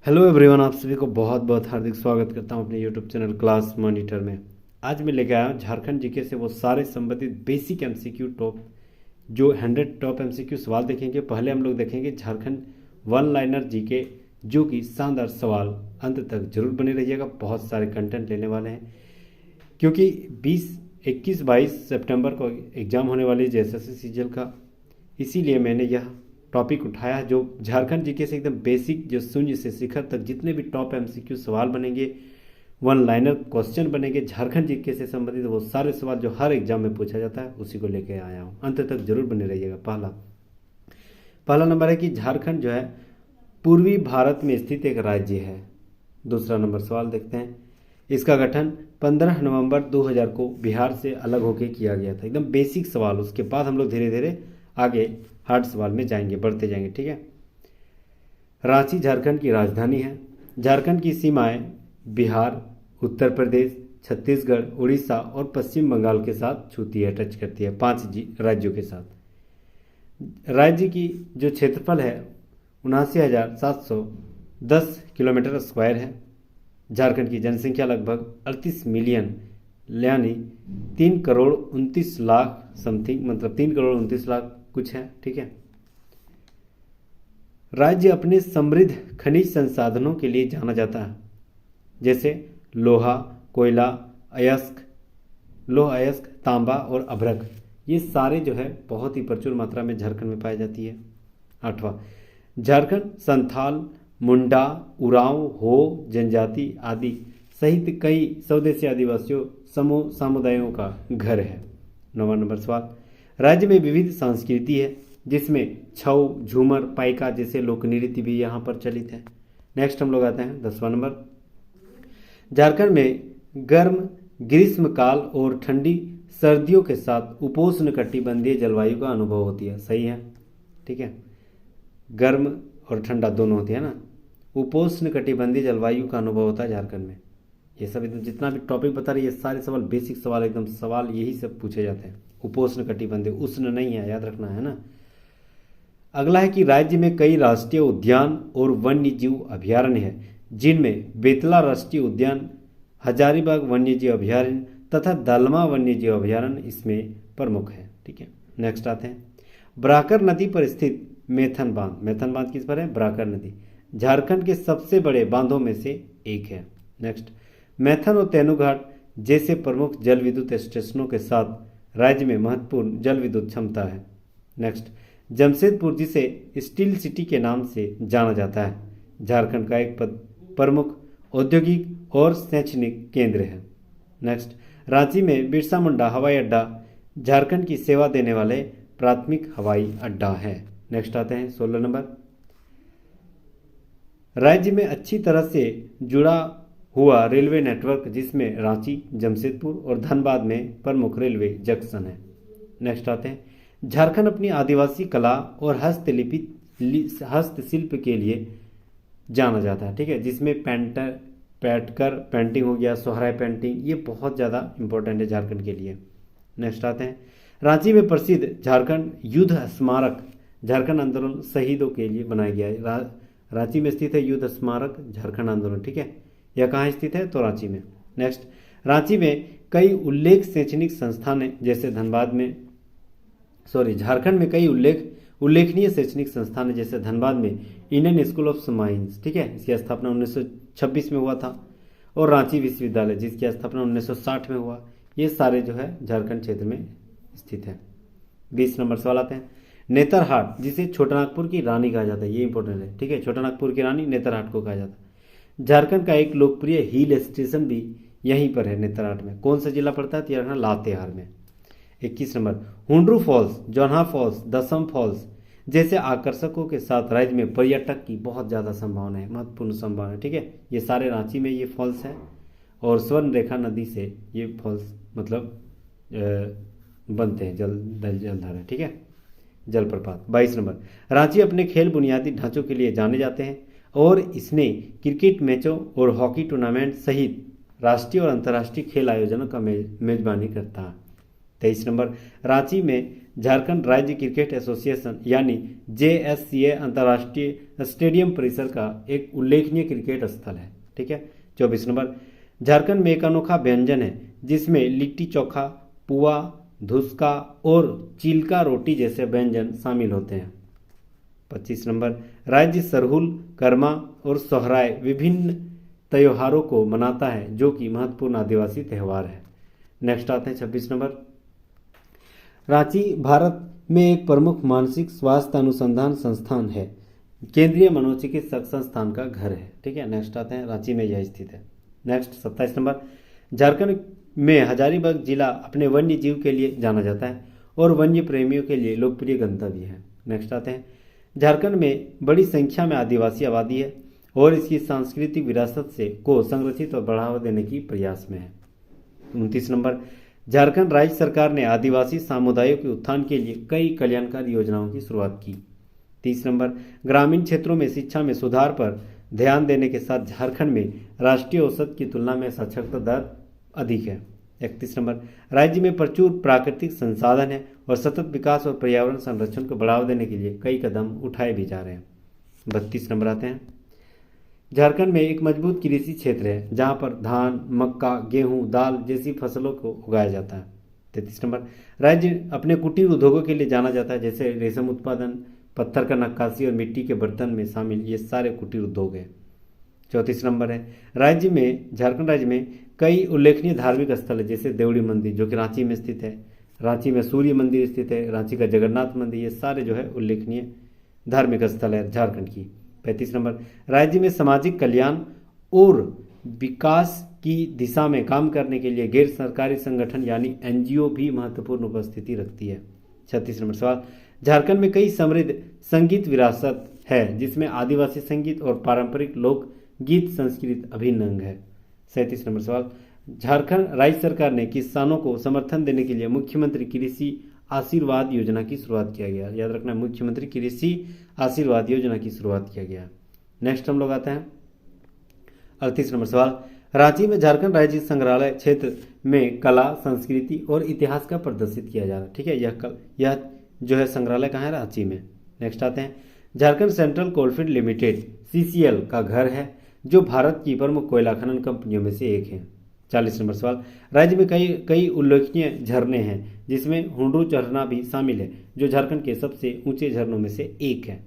Hello everyone, आप सभी को बहुत बहुत हार्दिक स्वागत करता हूं अपने यूट्यूब चैनल क्लास मॉनिटर में। आज मैं लेके आया हूं झारखंड जीके से वो सारे संबंधित बेसिक एमसीक्यू टॉप जो 100 टॉप एमसीक्यू सवाल देखेंगे। पहले हम लोग देखेंगे झारखंड वन लाइनर जीके, जो कि शानदार सवाल। अंत तक जरूर बने रहिएगा, बहुत सारे कंटेंट लेने वाले हैं क्योंकि 21-22 सितंबर को एग्ज़ाम होने वाली है जेएसएससी सीजीएल का। इसीलिए मैंने यह टॉपिक उठाया जो झारखंड जीके से एकदम बेसिक, जो शून्य से शिखर तक जितने भी टॉप एमसीक्यू सवाल बनेंगे, वन लाइनर क्वेश्चन बनेंगे झारखंड जीके से संबंधित, वो सारे सवाल जो हर एग्जाम में पूछा जाता है उसी को लेकर आया हूँ। अंत तक जरूर बने रहिएगा। पहला नंबर है कि झारखंड जो है पूर्वी भारत में स्थित एक राज्य है। दूसरा नंबर सवाल देखते हैं। इसका गठन 15 नवंबर 2000 को बिहार से अलग होकर किया गया था। एकदम बेसिक सवाल, उसके बाद हम लोग धीरे धीरे आगे हार्ड सवाल में जाएंगे, बढ़ते जाएंगे, ठीक है। रांची झारखंड की राजधानी है। झारखंड की सीमाएं बिहार, उत्तर प्रदेश, छत्तीसगढ़, उड़ीसा और पश्चिम बंगाल के साथ छूती है, टच करती है, 5 राज्यों के साथ। राज्य की जो क्षेत्रफल है 79,710 किलोमीटर स्क्वायर है। झारखंड की जनसंख्या लगभग 38 मिलियन, यानी 3 करोड़ 29 लाख समथिंग, मतलब 3 करोड़ 29 लाख कुछ है, ठीक है। राज्य अपने समृद्ध खनिज संसाधनों के लिए जाना जाता है, जैसे लोहा, कोयला, अयस्क, तांबा और अभ्रक। ये सारे जो है बहुत ही प्रचुर मात्रा में झारखंड में पाई जाती है। 8वां, झारखंड संथाल, मुंडा, उरांव, हो जनजाति आदि सहित कई स्वदेशी आदिवासियों समुदायों का घर है। 9वां नंबर सवाल। राज्य में विविध संस्कृति है, जिसमें छऊ, झूमर, पाइका जैसे लोक नृत्य भी यहाँ पर चलित है। नेक्स्ट हम लोग आते हैं 10वां नंबर। झारखंड में गर्म ग्रीष्मकाल और ठंडी सर्दियों के साथ उपोष्ण कटिबंधीय जलवायु का अनुभव होती है। सही है, ठीक है। गर्म और ठंडा दोनों होती है ना। उपोष्ण कटिबंधीय जलवायु का अनुभव होता है झारखंड में। ये सब एकदम जितना भी टॉपिक बता रही है, सारे सवाल बेसिक सवाल, एकदम सवाल यही सब पूछे जाते हैं। उपोष्ण कटिबंधीय, उष्ण नहीं है, याद रखना है ना। अगला है कि राज्य में कई राष्ट्रीय उद्यान और वन्य जीव अभयारण्य है, जिनमें बेतला राष्ट्रीय उद्यान, हजारीबाग वन्य जीव अभयारण्य तथा दलमा वन्य जीव अभयारण्य इसमें प्रमुख है, ठीक है। नेक्स्ट आते हैं। ब्राकर नदी पर स्थित मेथन बांध। मेथन बांध किस पर है? ब्राकर नदी। झारखंड के सबसे बड़े बांधों में से एक है। नेक्स्ट, मैथन और तेनूघाट जैसे प्रमुख जल विद्युत स्टेशनों के साथ राज्य में महत्वपूर्ण जल विद्युत क्षमता है। नेक्स्ट, जमशेदपुर जिसे स्टील सिटी के नाम से जाना जाता है, झारखंड का एक प्रमुख औद्योगिक और शैक्षणिक केंद्र है। नेक्स्ट, रांची में बिरसा मुंडा हवाई अड्डा झारखंड की सेवा देने वाले प्राथमिक हवाई अड्डा है। नेक्स्ट आते हैं 16 नंबर। राज्य में अच्छी तरह से जुड़ा हुआ रेलवे नेटवर्क, जिसमें रांची, जमशेदपुर और धनबाद में प्रमुख रेलवे जंक्शन है। नेक्स्ट आते हैं। झारखंड अपनी आदिवासी कला और हस्तशिल्प के लिए जाना जाता है, ठीक है, जिसमें पेंटिंग हो गया, सोहराय पेंटिंग, ये बहुत ज़्यादा इंपॉर्टेंट है झारखंड के लिए। नेक्स्ट आते हैं। रांची में प्रसिद्ध झारखंड युद्ध स्मारक झारखंड आंदोलन शहीदों के लिए बनाया गया है। रांची में स्थित है युद्ध स्मारक झारखंड आंदोलन, ठीक है। यह कहाँ स्थित है? तो रांची में। नेक्स्ट, रांची में कई उल्लेख शैक्षणिक संस्थान हैं, जैसे झारखंड में कई उल्लेखनीय शैक्षणिक संस्थान है, जैसे धनबाद में इंडियन स्कूल ऑफ माइंस, ठीक है, इसकी स्थापना 1926 में हुआ था, और रांची विश्वविद्यालय जिसकी स्थापना 1960 में हुआ। ये सारे जो है झारखंड क्षेत्र में स्थित है। 20 नंबर सवाल आते हैं। नेतरहाट जिसे छोटानागपुर की रानी कहा जाता है, ये इंपॉर्टेंट है, ठीक है। छोटानागपुर की रानी नेतरहाट को कहा जाता है। झारखंड का एक लोकप्रिय हिल स्टेशन भी यहीं पर है, नेतरहाट में। कौन सा जिला पड़ता है? तो लातेहार में। 21 number. Hundru falls, Jonha falls, Dasam falls जैसे आकर्षकों के साथ राज्य में पर्यटक की बहुत ज़्यादा संभावना है, महत्वपूर्ण संभावना है, ठीक है। ये सारे रांची में ये फॉल्स हैं, और स्वर्ण रेखा नदी से ये फॉल्स मतलब बनते हैं, जलधारा, ठीक है, जलप्रपात। 22 नंबर। रांची अपने खेल बुनियादी ढांचों के लिए जाने जाते हैं, और इसने क्रिकेट मैचों और हॉकी टूर्नामेंट सहित राष्ट्रीय और अंतर्राष्ट्रीय खेल आयोजनों का मेजबानी करता है। 23 नंबर। रांची में झारखंड राज्य क्रिकेट एसोसिएशन यानी JSCA अंतर्राष्ट्रीय स्टेडियम परिसर का एक उल्लेखनीय क्रिकेट स्थल है। ठीक है। 24 नंबर, झारखंड में एक अनोखा व्यंजन है जिसमें लिट्टी चोखा, पुआ, धुसका और चिल्का रोटी जैसे व्यंजन शामिल होते हैं। 25 नंबर, राज्य सरहुल, कर्मा और सोहराय विभिन्न त्योहारों को मनाता है जो कि महत्वपूर्ण आदिवासी त्यौहार है। नेक्स्ट आते हैं 26 नंबर, रांची भारत में एक प्रमुख मानसिक स्वास्थ्य अनुसंधान संस्थान है, केंद्रीय मनोचिकित्सक संस्थान का घर है। ठीक है। नेक्स्ट आते हैं, रांची में यह स्थित है। नेक्स्ट 27 नंबर, झारखंड में हजारीबाग जिला अपने वन्य जीव के लिए जाना जाता है और वन्य प्रेमियों के लिए लोकप्रिय गंतव्य है। नेक्स्ट आते हैं, झारखंड में बड़ी संख्या में आदिवासी आबादी है और इसकी सांस्कृतिक विरासत से को संरक्षित और बढ़ावा देने की प्रयास में है। 29 नंबर, झारखंड राज्य सरकार ने आदिवासी समुदायों के उत्थान के लिए कई कल्याणकारी योजनाओं की शुरुआत की। 30 नंबर, ग्रामीण क्षेत्रों में शिक्षा में सुधार पर ध्यान देने के साथ झारखंड में राष्ट्रीय औसत की तुलना में साक्षरता दर अधिक है। 31 नंबर, राज्य में प्रचुर प्राकृतिक संसाधन है और सतत विकास और पर्यावरण संरक्षण को बढ़ावा देने के लिए कई कदम उठाए भी जा रहे हैं। 32 नंबर आते हैं, झारखंड में एक मजबूत कृषि क्षेत्र है जहां पर धान, मक्का, गेहूं, दाल जैसी फसलों को उगाया जाता है। 33 नंबर, राज्य अपने कुटीर उद्योगों के लिए जाना जाता है जैसे रेशम उत्पादन, पत्थर का नक्काशी और मिट्टी के बर्तन में शामिल ये सारे कुटीर उद्योग हैं। 34 नंबर है, झारखंड राज्य में कई उल्लेखनीय धार्मिक स्थल है जैसे देवड़ी मंदिर जो कि रांची में स्थित है, रांची में सूर्य मंदिर स्थित है, रांची का जगन्नाथ मंदिर, ये सारे जो है उल्लेखनीय धार्मिक स्थल है झारखंड की। 35 नंबर, राज्य में सामाजिक कल्याण और विकास की दिशा में काम करने के लिए गैर सरकारी संगठन यानी एनजीओ भी महत्वपूर्ण उपस्थिति रखती है। 36 नंबर सवाल, झारखंड में कई समृद्ध संगीत विरासत है जिसमें आदिवासी संगीत और पारंपरिक लोक गीत संस्कृत अभिन्न अंग है। 37 नंबर सवाल, झारखंड राज्य सरकार ने किसानों को समर्थन देने के लिए मुख्यमंत्री कृषि आशीर्वाद योजना की शुरुआत किया गया। याद रखना, मुख्यमंत्री कृषि आशीर्वाद योजना की शुरुआत किया गया। नेक्स्ट हम लोग आते हैं 38 नंबर सवाल, रांची में झारखंड राज्य संग्रहालय क्षेत्र में कला, संस्कृति और इतिहास का प्रदर्शित किया जा रहा है। ठीक है। यह जो है संग्रहालय कहाँ है? रांची में। नेक्स्ट आते हैं, Jharkhand central coalfield limited CCL का घर है जो भारत की प्रमुख कोयला खनन कंपनियों में से एक है। 40 नंबर सवाल, राज्य में कई उल्लेखनीय झरने हैं जिसमें हुंडरू झरना भी शामिल है जो झारखंड के सबसे ऊंचे झरनों में से एक है।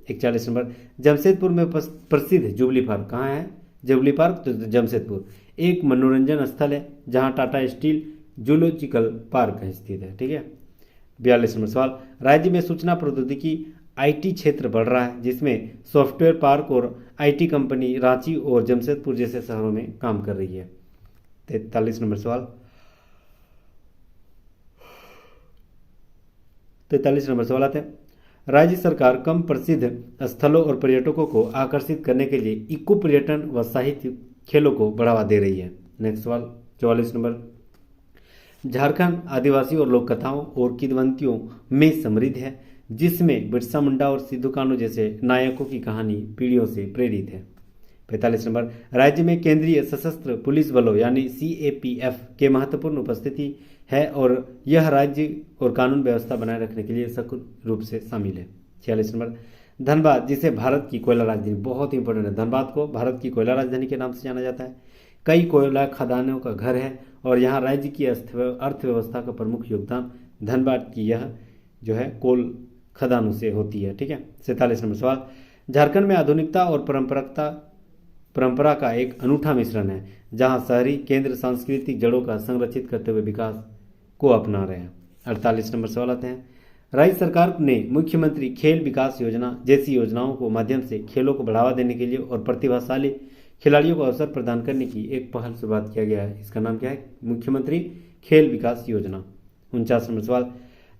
41 नंबर, जमशेदपुर में प्रसिद्ध जुबली पार्क कहाँ है? जुबली पार्क तो जमशेदपुर एक मनोरंजन स्थल है जहां टाटा स्टील जूलॉजिकल पार्क स्थित है। ठीक है। 42 नंबर सवाल, राज्य में सूचना प्रौद्योगिकी IT क्षेत्र बढ़ रहा है जिसमें सॉफ्टवेयर पार्क और IT कंपनी रांची और जमशेदपुर जैसे शहरों में काम कर रही है। 43 नंबर सवाल, 43 नंबर सवाल आते हैं, राज्य सरकार कम प्रसिद्ध स्थलों और पर्यटकों को आकर्षित करने के लिए इको पर्यटन व साहित्य खेलों को बढ़ावा दे रही है। नेक्स्ट सवाल 44 नंबर, झारखंड आदिवासी और लोक कथाओं और किंवदंतियों में समृद्ध है जिसमें बिरसा मुंडा और सिद्धू कान्हू जैसे नायकों की कहानी पीढ़ियों से प्रेरित है। 45 नंबर, राज्य में केंद्रीय सशस्त्र पुलिस बलों यानी CAPF के महत्वपूर्ण उपस्थिति है और यह राज्य और कानून व्यवस्था बनाए रखने के लिए सक्रिय रूप से शामिल है। 46 नंबर, धनबाद जिसे भारत की कोयला राजधानी, बहुत इंपॉर्टेंट है, धनबाद को भारत की कोयला राजधानी के नाम से जाना जाता है, कई कोयला खदानों का घर है और यहाँ राज्य की अर्थव्यवस्था का प्रमुख योगदान धनबाद की यह जो है कोल खदानों से होती है। ठीक है। 47 नंबर सवाल, झारखंड में आधुनिकता और परंपरा का एक अनूठा मिश्रण है जहां शहरी केंद्र सांस्कृतिक जड़ों का संरक्षित करते हुए विकास को अपना रहे हैं। 48 नंबर सवाल आते हैं, राज्य सरकार ने मुख्यमंत्री खेल विकास योजना जैसी योजनाओं को माध्यम से खेलों को बढ़ावा देने के लिए और प्रतिभाशाली खिलाड़ियों को अवसर प्रदान करने की एक पहल शुरुआत किया गया है। इसका नाम क्या है? मुख्यमंत्री खेल विकास योजना। 49 नंबर सवाल,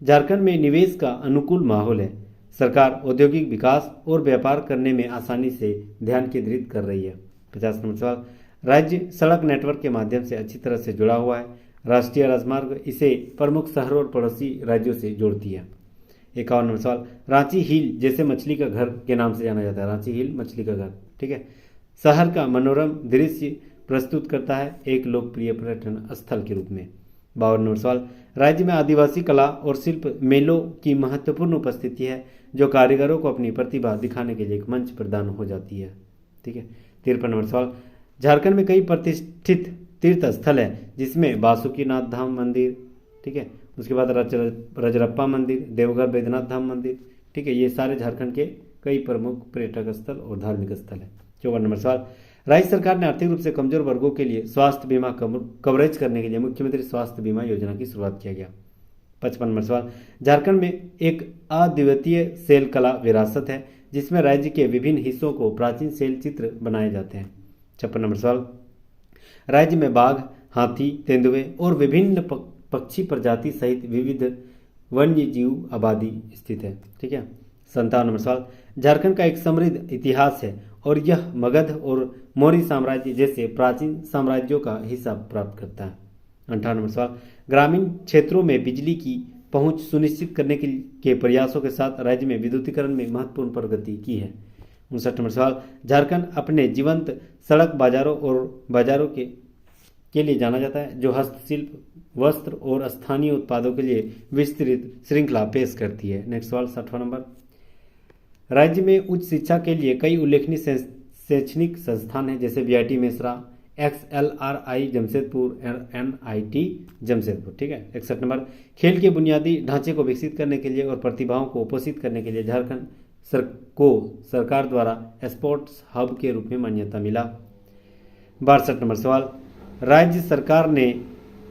झारखंड में निवेश का अनुकूल माहौल है, सरकार औद्योगिक विकास और व्यापार करने में आसानी से ध्यान केंद्रित कर रही है। 50 नंबर सवाल, राज्य सड़क नेटवर्क के माध्यम से अच्छी तरह से जुड़ा हुआ है, राष्ट्रीय राजमार्ग इसे प्रमुख शहरों और पड़ोसी राज्यों से जोड़ती है। 51 नंबर सवाल, रांची हिल जैसे मछली का घर के नाम से जाना जाता है, रांची हिल मछली का घर। ठीक है। शहर का मनोरम दृश्य प्रस्तुत करता है एक लोकप्रिय पर्यटन स्थल के रूप में। 52 नंबर सवाल, राज्य में आदिवासी कला और शिल्प मेलों की महत्वपूर्ण उपस्थिति है जो कारीगरों को अपनी प्रतिभा दिखाने के लिए एक मंच प्रदान हो जाती है। ठीक है। 53 नंबर सवाल, झारखंड में कई प्रतिष्ठित तीर्थ स्थल है जिसमें बासुकीनाथ धाम मंदिर, ठीक है, उसके बाद रजरप्पा मंदिर, देवघर बैद्यनाथ धाम मंदिर, ठीक है, ये सारे झारखंड के कई प्रमुख पर्यटक स्थल और धार्मिक स्थल है। 54 नंबर सवाल, राज्य सरकार ने आर्थिक रूप से कमजोर वर्गों के लिए स्वास्थ्य बीमा कवरेज करने के लिए मुख्यमंत्री स्वास्थ्य बीमा योजना की शुरुआत किया गया। 55 नंबर सवाल, झारखंड में एक अद्वितीय शैल कला विरासत है जिसमें राज्य के विभिन्न हिस्सों को प्राचीन शैल चित्र बनाए जाते हैं। 56 नंबर सवाल, राज्य में बाघ, हाथी, तेंदुए और विभिन्न पक्षी प्रजाति सहित विविध वन्य जीव आबादी स्थित है। ठीक है। 57 नंबर सवाल, झारखंड का एक समृद्ध इतिहास है और यह मगध और मौर्य साम्राज्य जैसे प्राचीन साम्राज्यों का हिस्सा प्राप्त करता है। 58 नंबर सवाल, ग्रामीण क्षेत्रों में बिजली की पहुंच सुनिश्चित करने के प्रयासों के साथ राज्य में विद्युतीकरण में महत्वपूर्ण प्रगति की है। 59 नंबर सवाल, झारखंड अपने जीवंत सड़क बाजारों और बाजारों के लिए जाना जाता है जो हस्तशिल्प, वस्त्र और स्थानीय उत्पादों के लिए विस्तृत श्रृंखला पेश करती है। नेक्स्ट सवाल 60वां नंबर, राज्य में उच्च शिक्षा के लिए कई उल्लेखनीय शैक्षणिक संस्थान हैं जैसे BIT Mesra, XLRI Jamshedpur, NIT Jamshedpur. ठीक है। 61 नंबर, खेल के बुनियादी ढांचे को विकसित करने के लिए और प्रतिभाओं को पोषित करने के लिए झारखंड को सरकार द्वारा स्पोर्ट्स हब के रूप में मान्यता मिला। 62 नंबर सवाल, राज्य सरकार ने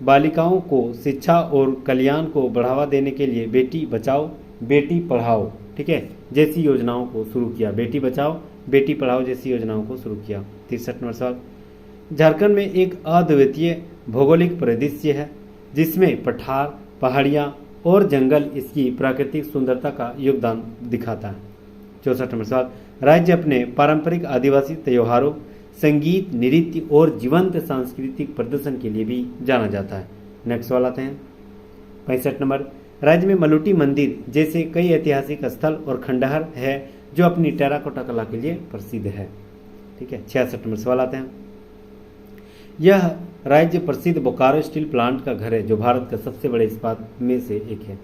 बालिकाओं को शिक्षा और कल्याण को बढ़ावा देने के लिए बेटी बचाओ बेटी पढ़ाओ, ठीक है, जैसी योजनाओं को शुरू किया। बेटी बचाओ बेटी पढ़ाओ जैसी योजनाओं को शुरू किया। 63 नंबर सवाल, झारखंड में एक अद्वितीय भौगोलिक परिदृश्य है जिसमें पठार, पहाड़ियाँ और जंगल इसकी प्राकृतिक सुंदरता का योगदान दिखाता है। 64 नंबर सवाल, राज्य अपने पारंपरिक आदिवासी त्योहारों, संगीत, नृत्य और जीवंत सांस्कृतिक प्रदर्शन के लिए भी जाना जाता है। नेक्स्ट सवाल आते हैं 65 नंबर, राज्य में मलुटी मंदिर जैसे कई ऐतिहासिक स्थल और खंडहर है जो अपनी टेराकोटा कला के लिए प्रसिद्ध है। ठीक है। 66 नंबर सवाल आते हैं, यह राज्य प्रसिद्ध बोकारो स्टील प्लांट का घर है जो भारत का सबसे बड़े इस्पात में से एक है,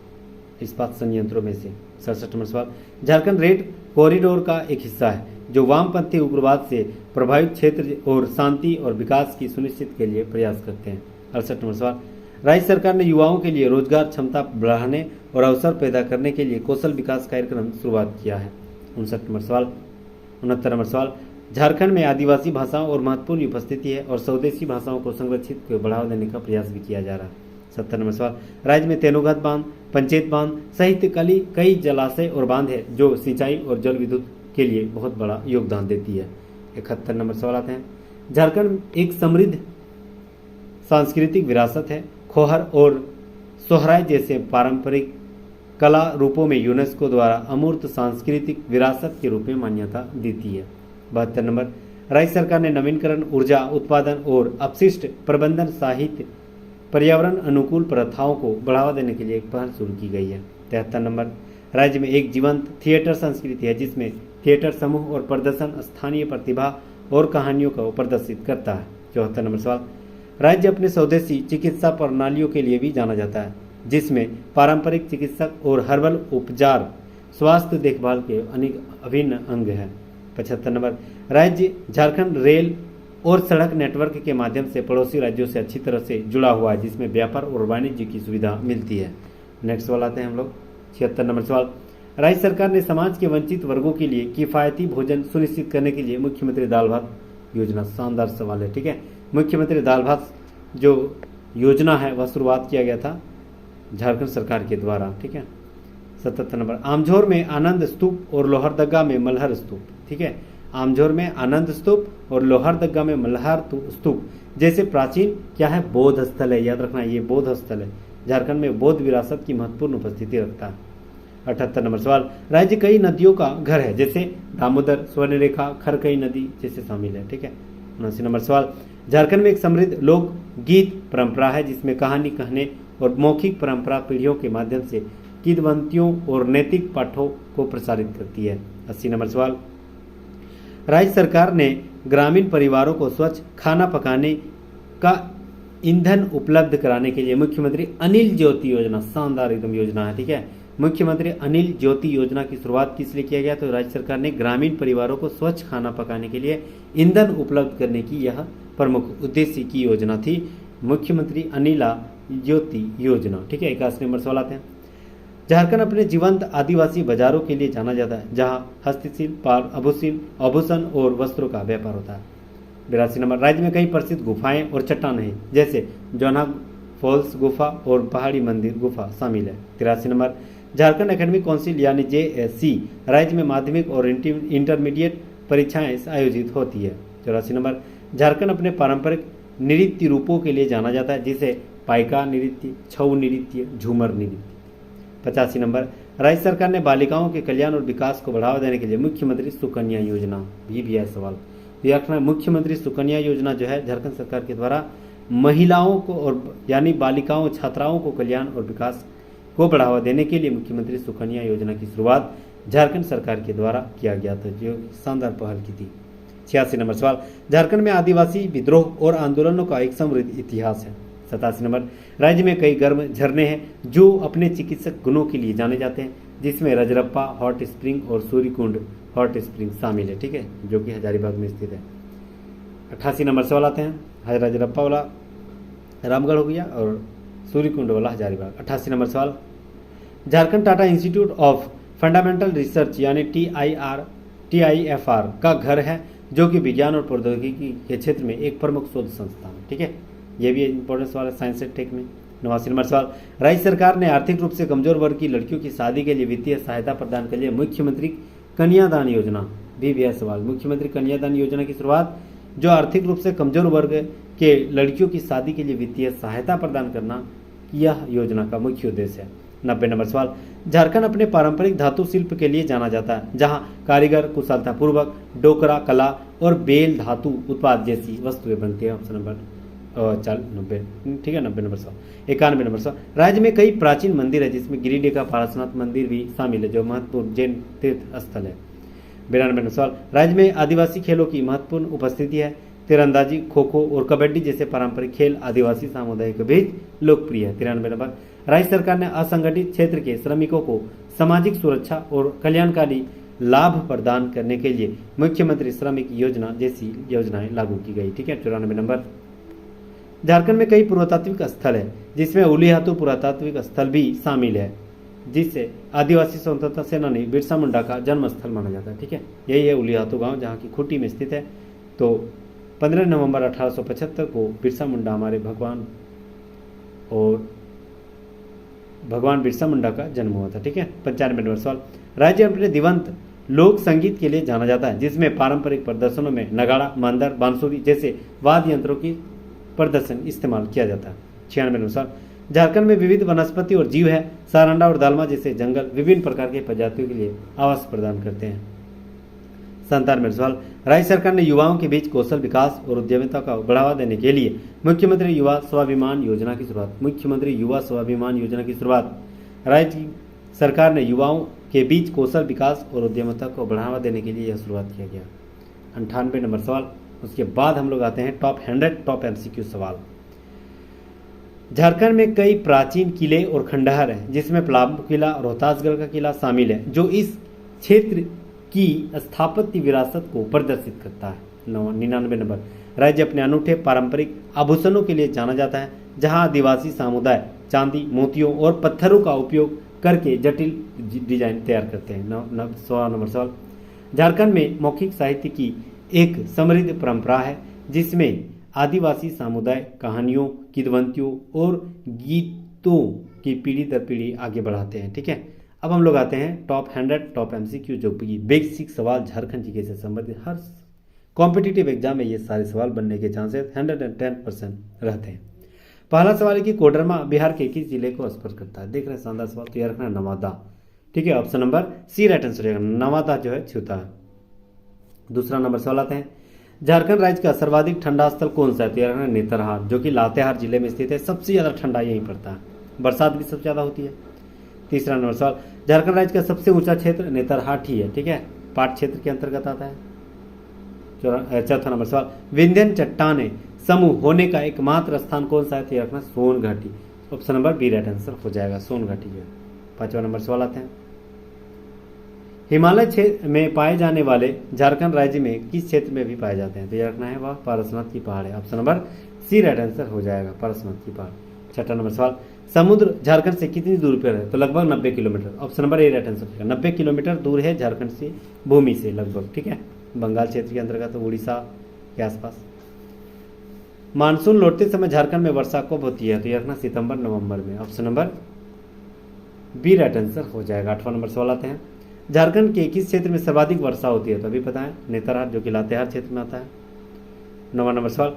इस्पात संयंत्रों में से। 67 नंबर सवाल, झारखंड रेड कॉरिडोर का एक हिस्सा है जो वामपंथी उग्रवाद से प्रभावित क्षेत्र और शांति और विकास की सुनिश्चित के लिए प्रयास करते हैं। 68 नंबर सवाल, राज्य सरकार ने युवाओं के लिए रोजगार क्षमता बढ़ाने और अवसर पैदा करने के लिए कौशल विकास कार्यक्रम शुरुआत किया है। 69 नंबर सवाल, झारखंड में आदिवासी भाषाओं और महत्वपूर्ण उपस्थिति है और स्वदेशी भाषाओं को संरक्षित को बढ़ावा देने का प्रयास भी किया जा रहा है। 70 नंबर सवाल, राज्य में तेनुघाट बांध, पंचायत बांध सहित कई जलाशय और बांध है जो सिंचाई और जल विद्युत के लिए बहुत बड़ा योगदान देती है। 71 नंबर सवाल आते हैं, झारखंड एक समृद्ध सांस्कृतिक विरासत है। खोहर और सोहराय जैसे पारंपरिक कला रूपों में यूनेस्को द्वारा अमूर्त सांस्कृतिक विरासत के रूप में मान्यता देती है। 72 नंबर, राज्य सरकार ने नवीनकरण, ऊर्जा उत्पादन और अपशिष्ट प्रबंधन साहित्य पर्यावरण अनुकूल प्रथाओं को बढ़ावा देने के लिए एक पहल शुरू की गई है। 73 नंबर, राज्य में एक जीवंत थिएटर संस्कृति है जिसमें थिएटर समूह और प्रदर्शन स्थानीय प्रतिभा और कहानियों को प्रदर्शित करता है। 74 नंबर सवाल, राज्य अपने स्वदेशी चिकित्सा प्रणालियों के लिए भी जाना जाता है जिसमें पारंपरिक चिकित्सक और हर्बल उपचार स्वास्थ्य देखभाल के अनेक अभिन्न अंग हैं। 75 नंबर, राज्य झारखंड रेल और सड़क नेटवर्क के माध्यम से पड़ोसी राज्यों से अच्छी तरह से जुड़ा हुआ है जिसमें व्यापार और वाणिज्य की सुविधा मिलती है। नेक्स्ट सवाल आते हैं हम लोग 76 नंबर सवाल, राज्य सरकार ने समाज के वंचित वर्गों के लिए किफायती भोजन सुनिश्चित करने के लिए मुख्यमंत्री दाल भात योजना, शानदार सवाल है। ठीक है, मुख्यमंत्री दाल भात जो योजना है वह शुरुआत किया गया था झारखंड सरकार के द्वारा। ठीक है। 77 नंबर, आमझोर में आनंद स्तूप और लोहरदगा में मल्हर स्तूप। ठीक है, आमझोर में आनंद स्तूप और लोहरदगा में मल्हार स्तूप जैसे प्राचीन क्या है, बौद्ध स्थल है। याद रखना ये बौद्ध स्थल है, झारखंड में बौद्ध विरासत की महत्वपूर्ण उपस्थिति रखता है। 78 नंबर सवाल, राज्य कई नदियों का घर है जैसे दामोदर, स्वर्णरेखा, खरकई नदी जैसे शामिल है। ठीक है। 79 नंबर सवाल, झारखंड में एक समृद्ध लोक गीत परंपरा है जिसमें कहानी कहने और मौखिक परंपरा पीढ़ियों के माध्यम से किंवदंतियों और नैतिक पाठों को प्रसारित करती है। 80 नंबर सवाल, राज्य सरकार ने ग्रामीण परिवारों को स्वच्छ खाना पकाने का ईंधन उपलब्ध कराने के लिए मुख्यमंत्री अनिल ज्योति योजना, शानदार एकदम योजना है, ठीक है। मुख्यमंत्री अनिल ज्योति योजना की शुरुआत किस लिए किया गया? तो राज्य सरकार ने ग्रामीण परिवारों को स्वच्छ खाना पकाने के लिए ईंधन उपलब्ध करने की यह प्रमुख उद्देश्य की योजना थी, मुख्यमंत्री अनिला ज्योति योजना, ठीक है। 81 नंबर सवाल आते हैं। झारखंड अपने जीवंत आदिवासी बाजारों के लिए जाना जाता है, जहां हस्तशिल्प, आभूषण और वस्त्रों का व्यापार होता है। 82 नंबर। राज्य में कई प्रसिद्ध गुफाएं और चट्टान हैं, जैसे जोना फॉल्स गुफा और पहाड़ी मंदिर गुफा शामिल है। 83 नंबर। झारखंड एकेडमिक काउंसिल यानी JSC राज्य में माध्यमिक और इंटरमीडिएट परीक्षाएं आयोजित होती है। 84 नंबर। झारखंड अपने पारंपरिक नृत्य रूपों के लिए जाना जाता है, जिसे पाइका नृत्य, छऊ नृत्य, झूमर नृत्य। 85 नंबर। राज्य सरकार ने बालिकाओं के कल्याण और विकास को बढ़ावा देने के लिए मुख्यमंत्री सुकन्या योजना, भी है सवाल देखना। मुख्यमंत्री सुकन्या योजना जो है झारखंड सरकार के द्वारा महिलाओं को और यानी बालिकाओं, छात्राओं को कल्याण और विकास को बढ़ावा देने के लिए मुख्यमंत्री सुकन्या योजना की शुरुआत झारखंड सरकार के द्वारा किया गया था, जो शानदार पहल की थी। 86 नंबर सवाल। झारखंड में आदिवासी विद्रोह और आंदोलनों का एक समृद्ध इतिहास है। 87 नंबर। राज्य में कई गर्म झरने हैं जो अपने चिकित्सक गुणों के लिए जाने जाते हैं, जिसमें रजरप्पा हॉट स्प्रिंग और सूर्यकुंड हॉट स्प्रिंग शामिल है, ठीक है, जो कि हजारीबाग में स्थित है। 88 नंबर सवाल आते हैं। रजरप्पा वाला रामगढ़ हो गया और सूर्यकुंड वाला हजारीबाग। 88 नंबर सवाल। Jharkhand Tata institute of fundamental research यानी TIFR का घर है, जो कि विज्ञान और प्रौद्योगिकी के क्षेत्र में एक प्रमुख शोध संस्थान है, ठीक है। ये भी इंपॉर्टेंट सवाल है साइंस एंड टेक में। 89 नंबर सवाल। राज्य सरकार ने आर्थिक रूप से कमजोर वर्ग की लड़कियों की शादी के लिए वित्तीय सहायता प्रदान के लिए मुख्यमंत्री कन्यादान योजना, भी है सवाल। मुख्यमंत्री कन्यादान योजना की शुरुआत, जो आर्थिक रूप से कमजोर वर्ग के लड़कियों की शादी के लिए वित्तीय सहायता प्रदान करना, यह योजना का मुख्य उद्देश्य है। 90 नंबर सवाल। झारखंड अपने पारंपरिक धातु शिल्प के लिए जाना जाता है, जहां कारीगर कुशलतापूर्वक डोकरा कला और बेल धातु उत्पाद जैसी वस्तुएं बनती है। ऑप्शन नंबर 90, ठीक है। 90 नंबर सवाल। 91 नंबर सवाल। राज्य में कई प्राचीन मंदिर है, जिसमें गिरिडीह का पारसनाथ मंदिर भी शामिल है, जो महत्वपूर्ण जैन तीर्थ स्थल है। 92 नंबर सवाल। राज्य में आदिवासी खेलों की महत्वपूर्ण उपस्थिति है, तीरंदाजी, खो खो और कबड्डी जैसे पारंपरिक खेल आदिवासी समुदाय के बीच लोकप्रिय है। 93 नंबर। राज्य सरकार ने असंगठित क्षेत्र के श्रमिकों को सामाजिक सुरक्षा और कल्याणकारी लाभ प्रदान करने के लिए मुख्यमंत्री श्रमिक योजना जैसी योजनाएं लागू की गई, ठीक है। 94 नंबर। झारखंड में कई पुरातात्विक स्थल है, जिसमें उलीहातू पुरातात्विक स्थल भी शामिल है, जिससे आदिवासी स्वतंत्रता सेनानी बिरसा मुंडा का जन्म स्थल माना जाता है, ठीक है। यही है उलीहातू गांव, जहां की खूंटी में स्थित है। तो 15 नवंबर 1875 को बिरसा मुंडा हमारे भगवान बिरसा मुंडा का जन्म हुआ था, ठीक है। 95 नंबर सवाल। राज्य अपने दिवंत लोक संगीत के लिए जाना जाता है, जिसमें पारंपरिक प्रदर्शनों में नगाड़ा, मांदर, बांसुरी जैसे वाद्य यंत्रों की प्रदर्शन इस्तेमाल किया जाता है। 96 नंबर सवाल। झारखंड में विविध वनस्पति और जीव है, सारंडा और दालमा जैसे जंगल विभिन्न प्रकार के प्रजातियों के लिए आवास प्रदान करते हैं। 97 नंबर सवाल। राज्य सरकार ने युवाओं के बीच कौशल विकास और उद्यमिता का बढ़ावा देने के लिए मुख्यमंत्री युवा स्वाभिमान योजना की शुरुआत, मुख्यमंत्री युवा स्वाभिमान योजना की शुरुआत। राज्य सरकार ने युवाओं के बीच कौशल विकास और उद्यमिता को बढ़ावा देने के लिए यह शुरुआत किया गया। 98 नंबर सवाल। उसके बाद हम लोग आते हैं टॉप 100 टॉप MCQ सवाल। झारखंड में कई प्राचीन किले और खंडहर हैं, जिसमें पलामू किला और रोहतासगढ़ का किला शामिल है, जो इस क्षेत्र की स्थापत्य विरासत को प्रदर्शित करता है। 99 नंबर। राज्य अपने अनूठे पारंपरिक आभूषणों के लिए जाना जाता है, जहां आदिवासी समुदाय चांदी, मोतियों और पत्थरों का उपयोग करके जटिल डिजाइन तैयार करते हैं। 100 नंबर सवाल। झारखंड में मौखिक साहित्य की एक समृद्ध परंपरा है, जिसमें आदिवासी समुदाय कहानियों, किंवदंतियों और गीतों की पीढ़ी दर पीढ़ी आगे बढ़ाते हैं, ठीक है। अब हम लोग आते हैं टॉप 100 टॉप MCQ, जो कि बेसिक सवाल झारखंड जी के से संबंधित। हर कॉम्पिटिटिव एग्जाम में ये सारे सवाल बनने के चांसेस 110% रहते हैं। पहला सवाल है कि कोडरमा बिहार के किस जिले को स्पर्श करता है। देख रहे हैं शानदार सवाल, तो याद रखना नवादा, ठीक है। Option number C right answer रहेगा, नवादा जो है छूता है। दूसरा नंबर सवाल आते हैं, झारखंड राज्य का सर्वाधिक ठंडा स्थल कौन सा है। तो याद रखना नेतरहाट, जो कि लातेहार जिले में स्थित है। सबसे ज्यादा ठंडा यहीं पड़ता है, बरसात भी सबसे ज्यादा होती है। तीसरा नंबर सवाल, झारखंड राज्य का सबसे ऊंचा क्षेत्र नेतरहाट ही है, ठीक है, पाट क्षेत्र के अंतर्गत आता है। चौथा नंबर सवाल, विंध्यन चट्टाने समूह होने का एकमात्र स्थान कौन सा है? तो ये रखना सोन घाटी। Option number B right answer हो जाएगा, सोन घाटी जो है। पांचवा नंबर सवाल आते हैं, हिमालय क्षेत्र में पाए जाने वाले झारखंड राज्य में किस क्षेत्र में भी पाए जाते हैं? तो ये रखना है वह पारसनाथ की पहाड़ है। Option number C right answer हो जाएगा, पारसनाथ की पहाड़। छठा नंबर सवाल, समुद्र झारखंड से कितनी दूरी पर है? तो लगभग 90 kilometre. Option number A right answer हो जाएगा, 90 किलोमीटर दूर है झारखंड से भूमि से लगभग, ठीक है, बंगाल क्षेत्र के अंतर्गत उड़ीसा के आसपास। मानसून लौटते समय झारखंड में वर्षा कब होती है? तो ये रखना सितंबर नवंबर में। Option number B right answer हो जाएगा। आठवां नंबर सवाल आते हैं, झारखंड के किस क्षेत्र में सर्वाधिक वर्षा होती है? तो अभी पता है नेतरहाट जो कि लातेहार क्षेत्र में आता है। नौवां नंबर सवाल,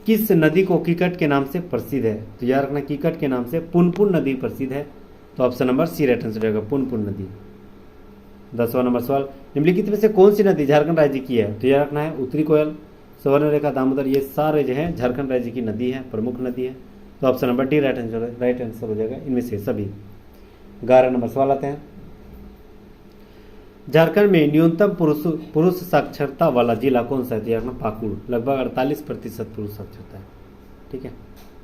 किस नदी को कीकट के नाम से प्रसिद्ध है? तो याद रखना कीकट के नाम से पुनपुन नदी प्रसिद्ध है। तो option number C right answer रहेगा, पुनपुन नदी। 10वां नंबर सवाल, निम्नलिखित में से कौन सी नदी झारखंड राज्य की है? तो याद रखना है उत्तरी कोयल, स्वर्णरेखा, दामोदर, ये सारे जो है झारखंड राज्य की नदी है, प्रमुख नदी है। तो option number D right answer हो जाएगा इनमें से सभी। 11 नंबर सवाल आते हैं, झारखंड में न्यूनतम पुरुष साक्षरता वाला जिला कौन सा है? तो यार पाकुड़, लगभग 48% पुरुष साक्षरता है, ठीक है।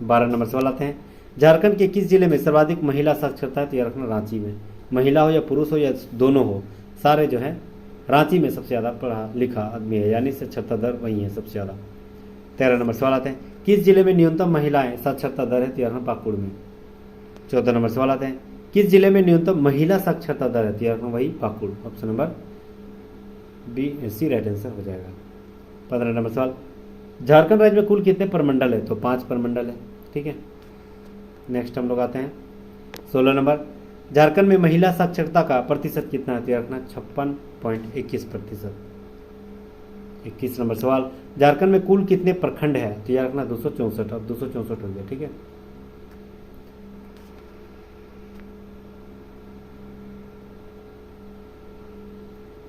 12 नंबर सवाल आते हैं, झारखंड के किस जिले में सर्वाधिक महिला साक्षरता है? तो यार रखना रांची में, महिला हो या पुरुष हो या दोनों हो, सारे जो है रांची में सबसे ज़्यादा पढ़ा लिखा आदमी है, यानी साक्षरता दर वही है सबसे ज़्यादा। 13 नंबर सवाल आते हैं, किस जिले में न्यूनतम महिलाएं साक्षरता दर है? तो यार पाकुड़ में। 14 नंबर सवाल आते हैं, किस जिले में न्यूनतम महिला साक्षरता दर है? तो यार वही Pakur. Option number B C right answer हो जाएगा। 15 नंबर सवाल, झारखंड राज्य में कुल कितने प्रमंडल है? तो 5 प्रमंडल है, ठीक है। नेक्स्ट हम लोग आते हैं 16 नंबर, झारखंड में महिला साक्षरता का प्रतिशत कितना है? तो यार रखना 56.21%। 21 नंबर सवाल, झारखंड में कुल कितने प्रखंड है? तो यार रखना 264, अब 264 हो गया, ठीक है।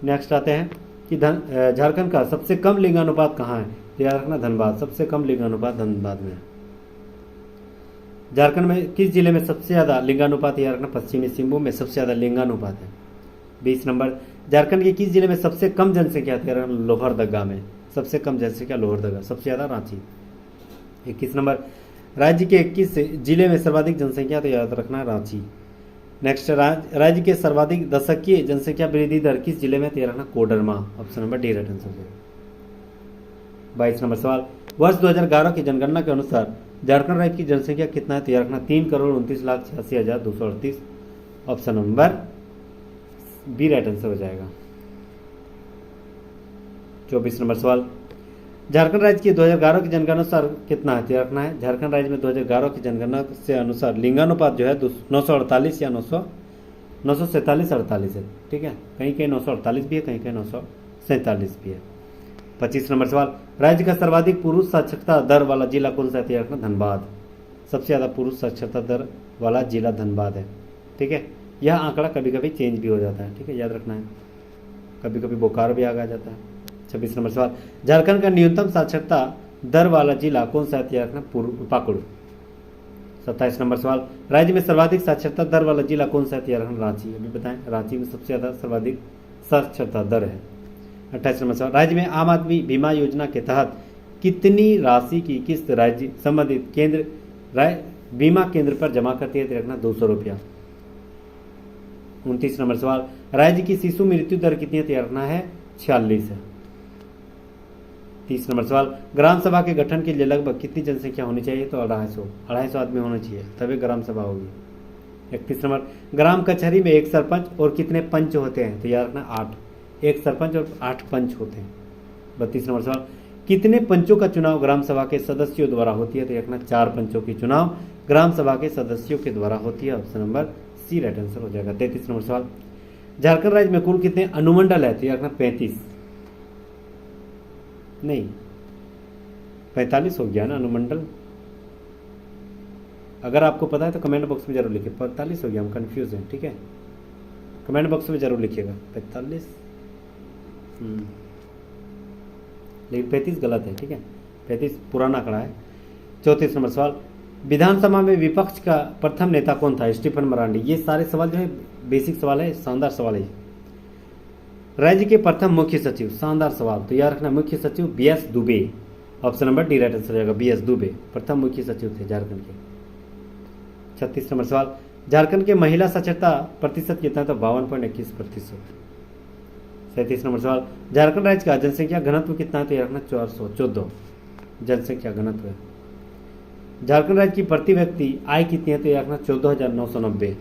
नेक्स्ट आते हैं कि झारखंड का सबसे कम लिंगानुपात कहाँ है? तो याद रखना धनबाद, सबसे कम लिंगानुपात धनबाद में है। झारखंड में किस जिले में सबसे ज़्यादा लिंगानुपात? याद रखना पश्चिमी सिंहभूम में सबसे ज़्यादा लिंगानुपात है। 20 नंबर, झारखंड के किस जिले में सबसे कम जनसंख्या है? लोहरदगा में सबसे कम जनसंख्या लोहरदगा, सबसे ज़्यादा रांची। 21 नंबर, राज्य के किस जिले में सर्वाधिक जनसंख्या? तो याद रखना रांची। नेक्स्ट, राज्य के सर्वाधिक दशकीय जनसंख्या वृद्धि दर किस जिले में? तो रखना Koderma. Option number D right answer है। 22 नंबर सवाल, वर्ष 2011 की जनगणना के अनुसार झारखंड राज्य की जनसंख्या कितना है? तो रखना 3,29,86,238। Option number B right answer हो जाएगा। 24 नंबर सवाल, झारखंड राज्य की 2011 की जनगणना अनुसार कितना है? तो रखना है झारखंड राज्य में 2011 की जनगणना से अनुसार लिंगानुपात जो है 948 या 947 है, ठीक है। कहीं कहीं 948 भी है, कहीं कहीं 947 भी है। 25 नंबर सवाल, राज्य का सर्वाधिक पुरुष साक्षरता दर वाला जिला कौन सा है? तो रखना धनबाद, सबसे ज़्यादा पुरुष साक्षरता दर वाला जिला धनबाद है, ठीक है। यह आंकड़ा कभी कभी चेंज भी हो जाता है, ठीक है, याद रखना है, कभी कभी बोकारो भी आगे आ जाता है। 26 नंबर सवाल, झारखंड का न्यूनतम साक्षरता दर वाला जिला कौन सा है? तो रखना पाकुड़। 27 नंबर सवाल, राज्य में सर्वाधिक साक्षरता दर वाला जिला कौन सा है? तो रखना रांची, अभी बताएं, रांची में सबसे ज़्यादा सर्वाधिक साक्षरता दर है। 28 नंबर सवाल, राज्य में आम आदमी बीमा योजना के तहत कितनी राशि की किस्त राज्य संबंधित केंद्र बीमा केंद्र पर जमा करती है? तो रखना 200 रुपया। 29 नंबर सवाल, राज्य की शिशु मृत्यु दर कितनी है? तो रखना है 46 है। 30 नंबर सवाल, ग्राम सभा के गठन के लिए लगभग कितनी जनसंख्या होनी चाहिए? तो 250 आदमी होना चाहिए, तभी ग्राम सभा होगी। 31 नंबर, ग्राम कचहरी में एक सरपंच और कितने पंच होते हैं? तो याद रखना 8, एक सरपंच और 8 पंच होते हैं। 32 नंबर सवाल, कितने पंचों का चुनाव ग्राम सभा के सदस्यों द्वारा होती है? तो रखना 4 पंचों की चुनाव ग्राम सभा के सदस्यों के द्वारा होती है। Option number C right answer हो जाएगा। 33 नंबर सवाल, झारखंड राज्य में कुल कितने अनुमंडल है? तो रखना 35 नहीं 45 हो गया ना अनुमंडल। अगर आपको पता है तो कमेंट बॉक्स में जरूर लिखिए। 45 हो गया, हम कंफ्यूज हैं, ठीक है, कमेंट बॉक्स में जरूर लिखिएगा 45, लेकिन 35 गलत है, ठीक है, 35 पुराना आंकड़ा है। 34 नंबर सवाल, विधानसभा में विपक्ष का प्रथम नेता कौन था? स्टीफन मरांडी। ये सारे सवाल जो है बेसिक सवाल है, शानदार सवाल है। राज्य के प्रथम मुख्य सचिव, शानदार सवाल, तो याद रखना मुख्य सचिव BS Dubey, option number D right answer हो जाएगा, बीएस दुबे प्रथम मुख्य सचिव थे झारखंड के। 36 नंबर सवाल, झारखंड के महिला साक्षरता प्रतिशत कितना है, तो 52.21%। 37 नंबर सवाल, झारखंड राज्य का जनसंख्या घनत्व कितना है, तो याद रखना 414 जनसंख्या घनत्व है। झारखंड राज्य की प्रति व्यक्ति आय कितनी है, तो याद रखना 14,990।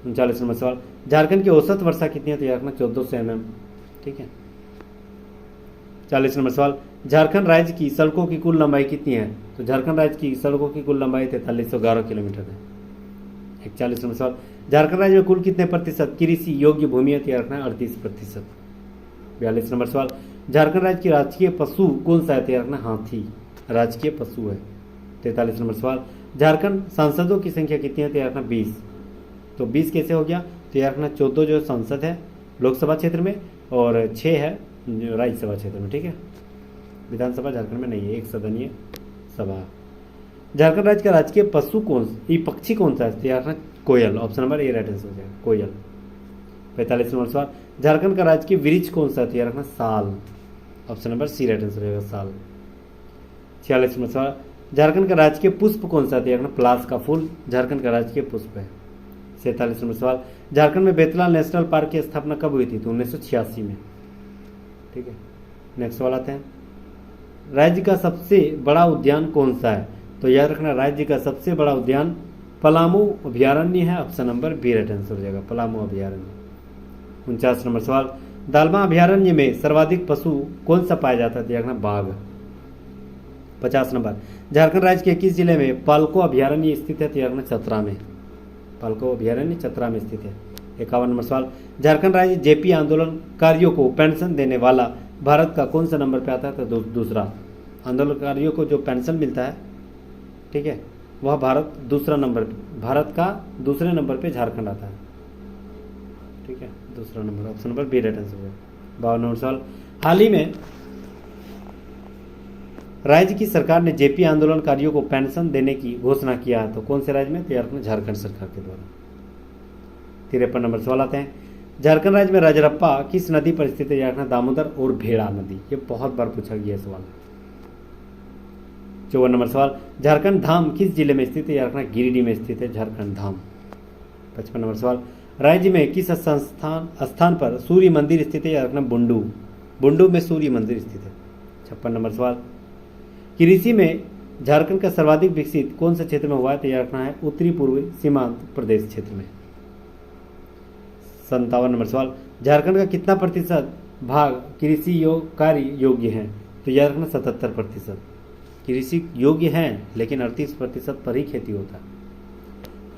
39 नंबर सवाल, झारखंड की औसत वर्षा कितनी है, तो याद रखना 1400 mm, ठीक है। 40 नंबर सवाल, झारखंड राज्य की सड़कों की कुल लंबाई कितनी है, तो झारखंड राज्य की सड़कों की कुल लंबाई 4311 किलोमीटर है। 41 नंबर सवाल, झारखंड राज्य में कुल कितने प्रतिशत कृषि योग्य भूमि है, तो याद रखना 38%। 42 नंबर सवाल, झारखंड राज्य की राजकीय पशु कौन सा है, तो याद रखना हाथी राजकीय पशु है। 43 नंबर सवाल, झारखंड सांसदों की संख्या कितनी है, तो याद रखना 20। तो 20 कैसे हो गया, तो याद रखना 14 जो सांसद है लोकसभा क्षेत्र में और 6 है राज्यसभा क्षेत्र में, ठीक है। विधानसभा झारखंड में नहीं है, एक सदनीय सभा। झारखंड राज्य का राजकीय पशु ये पक्षी कौन सा है, तो याद रखना कोयल, option number A right answer हो जाएगा, कोयल। 45 नंबर सवाल, झारखंड का राजकीय वृक्ष कौन सा है, तो याद रखना साल, option number C right answer हो जाएगा, साल। 46 नंबर सवाल, झारखंड का राजकीय पुष्प कौन सा है, तो याद रखना पलाश का फूल झारखंड का राजकीय पुष्प है। 47 नंबर सवाल, झारखंड में बेतला नेशनल पार्क की स्थापना कब हुई थी, तो 1986 में, ठीक है। नेक्स्ट सवाल आते हैं, राज्य का सबसे बड़ा उद्यान कौन सा है, तो याद रखना राज्य का सबसे बड़ा उद्यान पलामू अभ्यारण्य है, option number B right answer हो जाएगा, पलामू अभ्यारण्य। 49 नंबर सवाल, दालमा अभ्यारण्य में सर्वाधिक पशु कौन सा पाया जाता है, तो याद रखना बाघ। 50 नंबर, झारखंड राज्य के किस जिले में पालको अभ्यारण्य स्थित है, तो याद रखना चतरा में, पालको अभ्यारण्य चतरा में स्थित है। 51 नंबर सवाल, झारखंड राज्य जेपी आंदोलनकारियों को पेंशन देने वाला भारत का कौन सा नंबर पे आता है, तो दूसरा। आंदोलनकारियों को जो पेंशन मिलता है, ठीक है, वह भारत का दूसरे नंबर पे झारखंड आता है, ठीक है, दूसरा number, option number B right answer है। 52 नंबर सवाल, हाल ही में राज्य की सरकार ने जेपी आंदोलनकारियों को पेंशन देने की घोषणा किया है, तो कौन से राज्य में, तो यार झारखंड सरकार के द्वारा। 53 नंबर सवाल आते हैं, झारखंड राज्य में राजरप्पा किस नदी पर स्थित है, यार दामोदर और भेड़ा नदी, ये बहुत बार पूछा गया सवाल। 54 नंबर सवाल, झारखंड धाम किस जिले में स्थित है, यार गिरिडीह में स्थित है झारखंड धाम। 55 नंबर सवाल, राज्य में किस स्थान पर सूर्य मंदिर स्थित है, यार बुंडू में सूर्य मंदिर स्थित है। 56 नंबर सवाल, कृषि में झारखंड का सर्वाधिक विकसित कौन से क्षेत्र में हुआ है, तो याद रखना है उत्तरी पूर्वी सीमांत प्रदेश क्षेत्र में। 57 नंबर सवाल, झारखंड का कितना प्रतिशत भाग कृषि कार्य योग्य है, तो याद रखना 77%। कृषि योग्य है लेकिन 38% पर ही खेती होता है।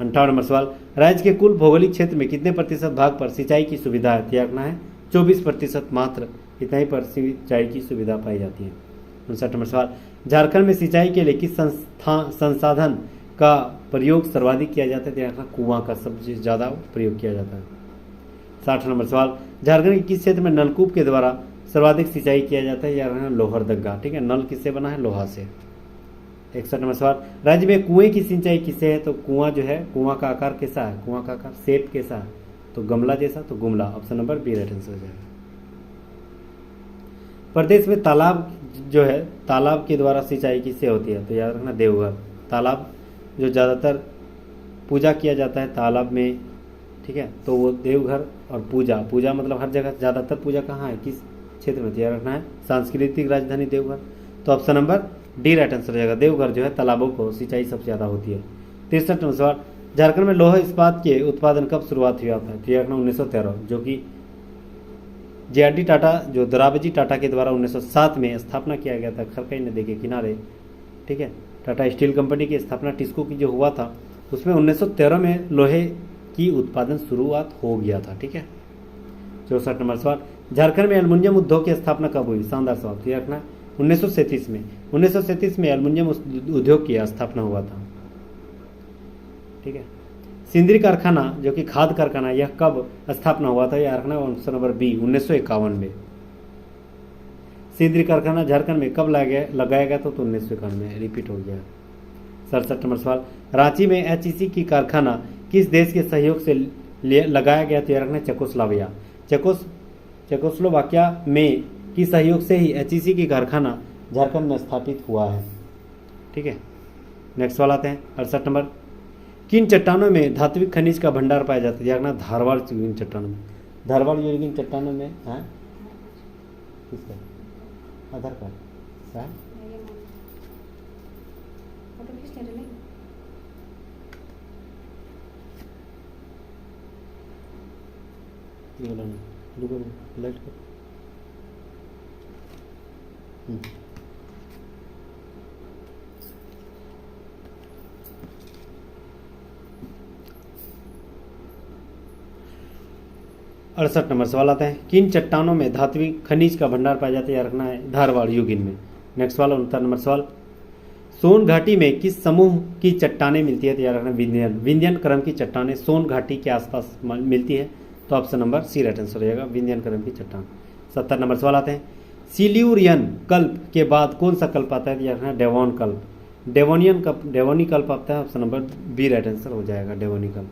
58 नंबर सवाल, राज्य के कुल भौगोलिक क्षेत्र में कितने प्रतिशत भाग पर सिंचाई की सुविधा है, तो याद रखना है 24% मात्र, इतना ही पर सिंचाई की सुविधा पाई जाती है। 59 नंबर सवाल, झारखंड में सिंचाई के लिए किस संसाधन का प्रयोग सर्वाधिक किया जाता है, तो यहाँ कुआं का सबसे ज़्यादा प्रयोग किया जाता है। 60 नंबर सवाल, झारखंड के किस क्षेत्र में नलकूप के द्वारा सर्वाधिक सिंचाई किया जाता है, यार लोहरदगा, ठीक है, नल किससे बना है, लोहा से। 61 नंबर सवाल, राज्य में कुएं की सिंचाई किससे है, तो कुआं जो है, कुआं का आकार कैसा है, कुआं का आकार शेप कैसा है, तो गमला जैसा, तो Gumla, option number B right answer हो जाएगा। प्रदेश में तालाब जो है, तालाब के द्वारा सिंचाई किससे होती है, तो याद रखना देवघर। तालाब जो ज़्यादातर पूजा किया जाता है तालाब में, ठीक है, तो वो देवघर। और पूजा मतलब हर जगह, ज़्यादातर पूजा कहाँ है, किस क्षेत्र में, तो याद रखना है सांस्कृतिक राजधानी देवघर, तो option number D right answer हो जाएगा, देवघर जो है तालाबों को सिंचाई सबसे ज़्यादा होती है। 63 नंबर सवाल, झारखंड में लौह इस्पात के उत्पादन कब शुरुआत हुआ था, तो याद रखना 1913, जो कि JRD टाटा जो दोराबजी टाटा के द्वारा 1907 में स्थापना किया गया था खरकई नदी के किनारे, ठीक है। टाटा स्टील कंपनी की स्थापना टिस्को की जो हुआ था उसमें 1913 में लोहे की उत्पादन शुरुआत हो गया था, ठीक है। 64 नंबर सवाल, झारखंड में एल्युमिनियम उद्योग की स्थापना कब हुई, शानदार सवाल, तो याद रखना 1937 में। 1937 में एल्युमिनियम उद्योग की स्थापना हुआ था, ठीक है। सिंदरी कारखाना जो कि खाद कारखाना, यह कब स्थापना हुआ था, यह रखना ऑप्शन नंबर बी 1951 में। सिंदरी कारखाना झारखंड में कब लगाया गया था, तो 1951 में, रिपीट हो गया। 67 नंबर सवाल, रांची में HEC की कारखाना किस देश के सहयोग से लगाया गया, तो यह रखना चेकोस्लोवाकिया। चेकोस्लोवाकिया में की सहयोग से ही एचईसी की कारखाना झारखंड में स्थापित हुआ है। ठीक है, नेक्स्ट सवाल आते हैं 68 नंबर। किन चट्टानों में धात्विक खनिज का भंडार पाया जाता है? देखना धारवाड़ यूरिन चट्टानों में, धारवाड़ यूरिन चट्टानों में है किसका आधार कार्ड है? लाइट कर। 68 नंबर सवाल आता है। किन चट्टानों में धात्विक खनिज का भंडार पाया जाता है? याद रखना है धारवाड़ यूगिन में। नेक्स्ट सवाल 69 नंबर सवाल। सोन घाटी में किस समूह की चट्टानें मिलती है? तो याद रखना विंध्यन, विंध्यन क्रम की चट्टानें सोन घाटी के आसपास मिलती है। तो option number C right answer हो जाएगा, विंध्यन क्रम की चट्टान। 70 नंबर सवाल आते हैं। सिल्यूरियन कल्प के बाद कौन सा कल्प आता है? याद रखना डेवोन कल्प, डेवोनियन कल्प, डेवोनी कल्प आता है। Option number B right answer हो जाएगा, डेवोनी कल्प।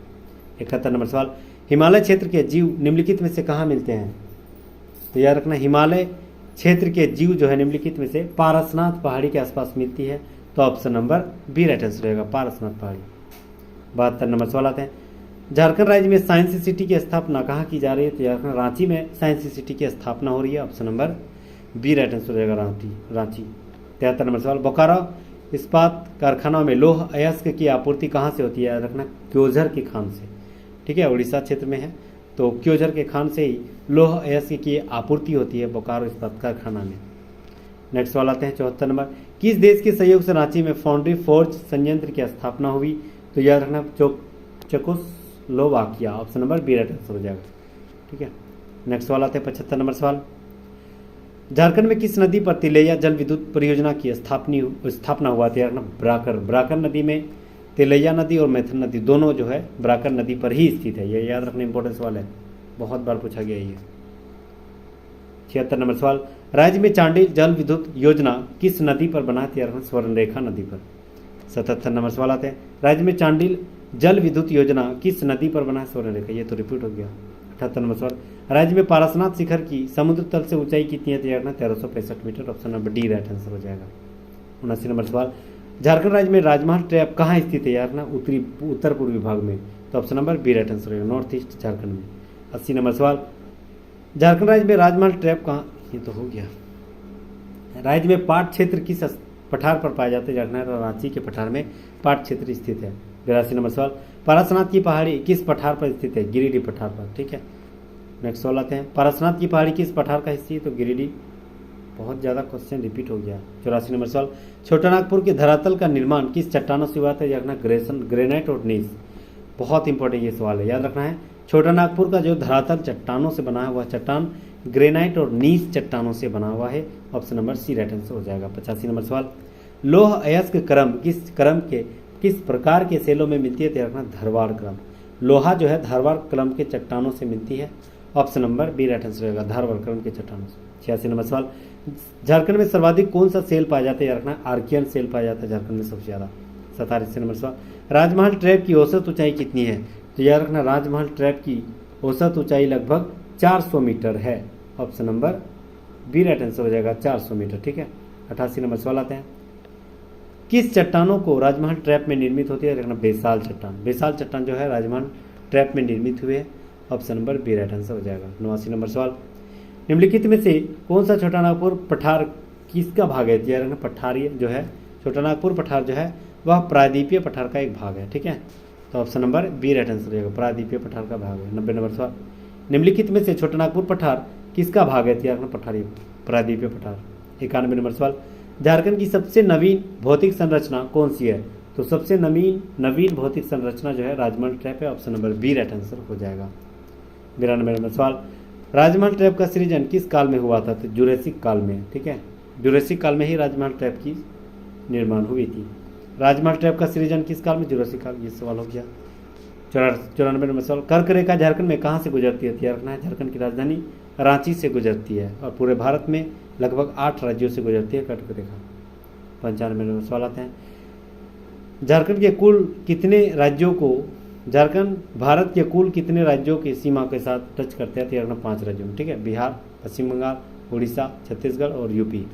71 नंबर सवाल। हिमालय क्षेत्र के जीव निम्नलिखित में से कहाँ मिलते हैं? तो याद रखना हिमालय क्षेत्र के जीव जो है निम्नलिखित में से पारसनाथ पहाड़ी के आसपास मिलती है। तो option number B right answer रहेगा, पारसनाथ पहाड़ी। 72 नंबर सवाल आते हैं। झारखंड राज्य में साइंस सिटी की स्थापना कहाँ की जा रही है? तो याद रखना रांची में साइंस सिटी की स्थापना हो रही है। Option number B right answer रहेगा, रांची। 73 नंबर सवाल। बोकारो इस्पात कारखाना में लौह अयस्क की आपूर्ति कहाँ से होती है? याद रखना क्योझर की खान से। ठीक है, उड़ीसा क्षेत्र में है, तो क्योझर के खान से ही लौह अयस्क की आपूर्ति होती है बोकारो इस्पात कारखाना में। नेक्स्ट सवाल आते हैं 74 नंबर। किस देश के सहयोग से रांची में फाउंड्री फोर्ज संयंत्र की स्थापना हुई? तो याद रखना Czechoslovakia. Option number B right answer हो जाएगा। ठीक है, नेक्स्ट सवाल आते हैं 75 नंबर सवाल। झारखंड में किस नदी पर तिलैया जल विद्युत परियोजना की स्थापना हुआ? तो याद रखना ब्राकर नदी में तिलैया नदी और मैथन नदी दोनों जो है ब्राकर नदी पर ही स्थित है। ये याद रखना इंपॉर्टेंट सवाल है, बहुत बार पूछा गया ये। 76 नंबर सवाल। राज्य में चांडिल जल विद्युत योजना किस नदी पर बना? तैयार स्वर्णरेखा नदी पर। 77 नंबर सवाल आते हैं। राज्य में चांडिल जल विद्युत योजना किस नदी पर बना? स्वर्णरेखा, ये तो रिपीट हो गया। 78 नंबर सवाल। राज्य में पारसनाथ शिखर की समुद्र तल से ऊंचाई कितनी है? तैयार 1365 metre. Option number D right answer हो जाएगा। 79 नंबर सवाल। झारखंड राज्य में राजमहल ट्रैप कहाँ स्थित है? यार ना उत्तर पूर्वी भाग में। तो option number B right answer रहेगा, नॉर्थ ईस्ट झारखंड में। 80 नंबर सवाल। झारखंड राज्य में राजमहल ट्रैप कहाँ? ये तो हो गया। राज्य में पाट क्षेत्र किस पठार पर पाया जाता है? झारखंड रांची के पठार में पाट क्षेत्र स्थित है। 82 नंबर सवाल। पारसनाथ की पहाड़ी किस पठार पर स्थित है? गिरिडीह पठार पर। ठीक है, नेक्स्ट सवाल आते हैं। पारसनाथ की पहाड़ी किस पठार का हिस्सा है? तो गिरिडीह। बहुत ज़्यादा क्वेश्चन रिपीट हो गया। 84 नंबर सवाल। छोटानागपुर के धरातल का निर्माण किस चट्टानों से हुआ था? याद रखना ग्रेनाइट और नीस। बहुत इंपॉर्टेंट ये सवाल है, याद रखना है। छोटानागपुर का जो धरातल चट्टानों से बना हुआ चट्टान ग्रेनाइट और नीस चट्टानों से बना हुआ है। Option number C right answer हो जाएगा। 85 नंबर सवाल। लौह अयस्क क्रम किस प्रकार के सेलों में मिलती है? तो रखना धारवाड़ क्रम। लोहा जो है धारवाड़ क्रम के चट्टानों से मिलती है। Option number B right answer रहेगा, धारवाड़ क्रम के चट्टानों से। 86 नंबर सवाल। झारखंड में सर्वाधिक कौन सा सेल पाया जाता है? याद रखना आर्कियन सेल पाया जाता है झारखंड में सबसे ज़्यादा। 47 नंबर सवाल। राजमहल ट्रैप की औसत ऊंचाई कितनी है? तो याद रखना राजमहल ट्रैप की औसत ऊंचाई लगभग 400 मीटर है। Option number B right answer हो जाएगा, 400 मीटर। ठीक है, 88 नंबर सवाल आते हैं। किस चट्टानों को राजमहल ट्रैप में निर्मित होती है? देखना बेसाल चट्टान। बेसाल चट्टान जो है राजमहल ट्रैप में निर्मित हुए। Option number B right answer हो जाएगा। 89 नंबर सवाल। निम्नलिखित में से कौन सा छोटानागपुर पठार किसका भाग है? यार पठारी जो है छोटानागपुर पठार जो है वह प्रायद्वीपीय पठार का एक भाग है। ठीक है, तो option number B right answer रहेगा, प्रायद्वीपीय पठार का भाग है। 90 नंबर सवाल। निम्नलिखित में से छोटानागपुर पठार किसका भाग है? यार पठारी प्रायद्वीपीय पठार। 91 नंबर सवाल। झारखंड की सबसे नवीन भौतिक संरचना कौन सी है? तो सबसे नवीन भौतिक संरचना जो है राजमहल ट्रैप है। Option number B right answer हो जाएगा। 92 नंबर सवाल। राजमहल ट्रैप का सृजन किस काल में हुआ था? तो जुरेसिक काल में। ठीक है, जुरेसिक काल में ही राजमहल ट्रैप की निर्माण हुई थी। राजमहल ट्रैप का सृजन किस काल में? जुरेसिक काल। ये सवाल हो गया। 94 नंबर सवाल। कर्क रेखा झारखंड में कहाँ से गुजरती है? तैयार रखना है झारखंड की राजधानी रांची से गुजरती है और पूरे भारत में लगभग 8 राज्यों से गुजरती है कर्क रेखा। 95 नंबर सवाल आते हैं। झारखंड के कुल कितने राज्यों को झारखंड भारत के कुल कितने राज्यों की सीमा के साथ टच करते हैं? तो यार 5 राज्यों में, ठीक है। बिहार, पश्चिम बंगाल, उड़ीसा, छत्तीसगढ़ और यूपी।